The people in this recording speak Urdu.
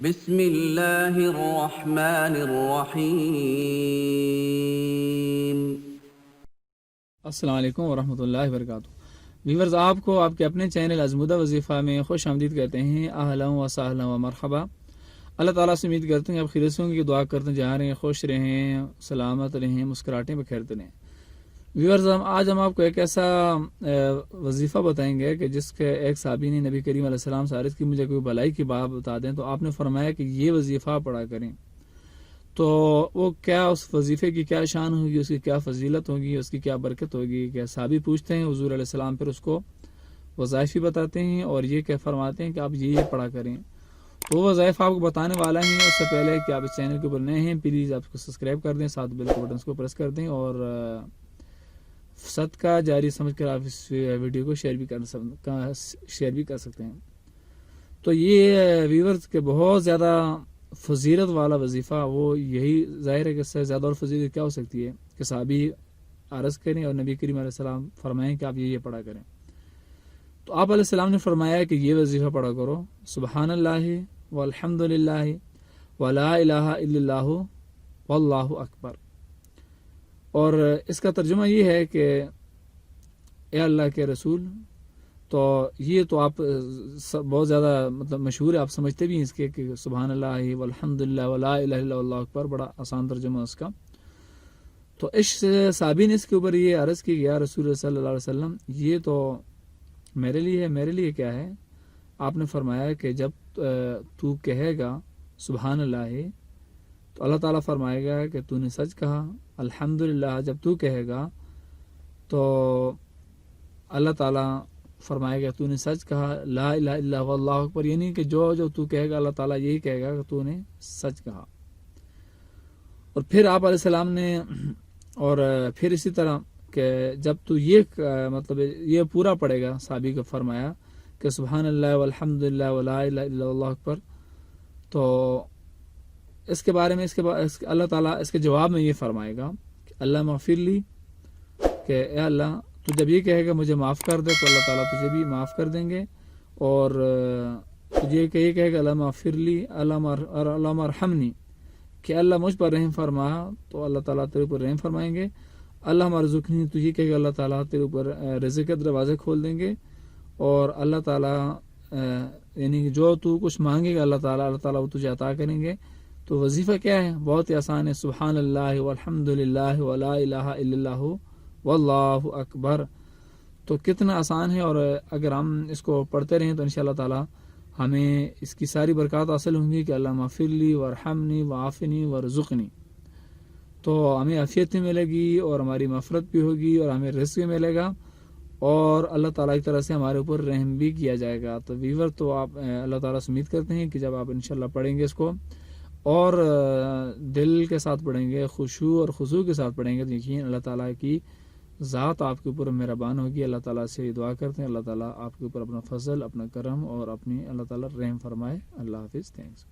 بسم اللہ الرحمن الرحیم۔ السلام علیکم ورحمۃ اللہ وبرکاتہ۔ ویورز، آپ کو آپ کے اپنے چینل ازمودہ وظیفہ میں خوش آمدید کہتے ہیں۔ اہلا و سہلا و مرحبا۔ اللہ تعالیٰ سے امید کرتے ہیں آپ خیریت سے ہوں گے، دعا کرتے ہیں جہاں رہیں خوش رہیں، سلامت رہیں، مسکراہٹیں بکھیرتے رہیں۔ ویورز، آج ہم آپ کو ایک ایسا وظیفہ بتائیں گے کہ جس کے ایک صحابی نے نبی کریم علیہ السلام سے عرض کی مجھے کوئی بھلائی کی بات بتا دیں، تو آپ نے فرمایا کہ یہ وظیفہ پڑھا کریں۔ تو وہ کیا، اس وظیفے کی کیا شان ہوگی، اس کی کیا فضیلت ہوگی، اس کی کیا برکت ہوگی کہ صحابی پوچھتے ہیں، حضور علیہ السلام پھر اس کو وظائف بھی بتاتے ہیں اور یہ کہ فرماتے ہیں کہ آپ یہ پڑھا کریں۔ تو وہ وظائف آپ کو بتانے والا ہیں۔ اس سے پہلے کہ آپ اس چینل کے اوپر نئے ہیں، پلیز آپ کو سبسکرائب کر دیں، ساتھ بیل کے بٹنس کو پریس کر دیں اور صدقہ جاری سمجھ کر آپ اس ویڈیو کو شیئر بھی کر سکتے ہیں۔ تو یہ ویورز کے بہت زیادہ فضیلت والا وظیفہ، وہ یہی ظاہر ہے کہ اس سے زیادہ اور فضیلت کیا ہو سکتی ہے کہ صحابی عرض کریں اور نبی کریم علیہ السلام فرمائیں کہ آپ یہ پڑھا کریں۔ تو آپ علیہ السلام نے فرمایا کہ یہ وظیفہ پڑھا کرو، سبحان اللہ والحمد للہ ولا الہ الا اللہ واللہ اکبر۔ اور اس کا ترجمہ یہ ہے کہ اے اللہ کے رسول، تو یہ تو آپ بہت زیادہ مشہور ہے، آپ سمجھتے بھی ہیں اس کے کہ سبحان اللہ والحمد للہ ولا الہ الا اللہ اکبر، بڑا آسان ترجمہ اس کا۔ تو اس صحابی نے اس کے اوپر یہ عرض کی یا رسول اللہ صلی اللہ علیہ وسلم، یہ تو میرے لیے کیا ہے؟ آپ نے فرمایا کہ جب تو کہے گا سبحان اللہ تو اللہ تعالیٰ فرمائے گا کہ تو نے سچ کہا، الحمدللہ جب تو کہے گا تو اللہ تعالیٰ فرمائے گا تو نے سچ کہا، لا الہ الا اللہ اکبر، یعنی کہ جو تو کہے گا اللہ تعالیٰ یہی کہے گا کہ تو نے سچ کہا۔ اور پھر آپ علیہ السلام نے اور پھر اسی طرح کہ جب تو یہ یہ پورا پڑھے گا، صحابی کو فرمایا کہ سبحان اللہ والحمد للہ ولا الہ الا اللہ اکبر، تو اس کے بارے میں اللہ تعالیٰ اس کے جواب میں یہ فرمائے گا کہ اللہ مغفر لی، کہ اے اللہ تو جب یہ کہے گا مجھے معاف کر دے تو اللہ تعالیٰ تجھے بھی معاف کر دیں گے، اور تجھے یہ کہے گا اللہ مغفر لی اللہ مرحمنی، کہ اللہ مجھ پر رحم فرما، تو اللہ تعالیٰ تیرے اوپر رحم فرمائیں گے۔ اللہ مرزقنی، تو یہ کہے گا اللہ تعالیٰ تیرے اوپر رزق کے دروازے کھول دیں گے، اور اللہ تعالیٰ یعنی کہ جو تو کچھ مانگے گا اللہ تعالیٰ وہ تجھے عطا کریں گے۔ تو وظیفہ کیا ہے؟ بہت ہی آسان ہے، سبحان اللہ والحمد للہ ولا الہ الا اللہ واللہ اکبر۔ تو کتنا آسان ہے، اور اگر ہم اس کو پڑھتے رہیں تو انشاءاللہ تعالی ہمیں اس کی ساری برکات حاصل ہوں گی کہ اللہ مغفر لی وارحمنی وعافنی وارزقنی، تو ہمیں عافیت بھی ملے گی اور ہماری مغفرت بھی ہوگی اور ہمیں رزق بھی ملے گا، اور اللہ تعالیٰ کی طرح سے ہمارے اوپر رحم بھی کیا جائے گا۔ تو ویور، تو آپ اللہ تعالیٰ سے امید کرتے ہیں کہ جب آپ انشاءاللہ پڑھیں گے اس کو اور دل کے ساتھ پڑھیں گے، خشوع اور خضوع کے ساتھ پڑھیں گے، تو یقین اللہ تعالیٰ کی ذات آپ کے اوپر مہربان ہوگی۔ اللہ تعالیٰ سے دعا کرتے ہیں اللہ تعالیٰ آپ کے اوپر اپنا فضل، اپنا کرم اور اپنی اللہ تعالیٰ رحم فرمائے۔ اللہ حافظ، تھینکس۔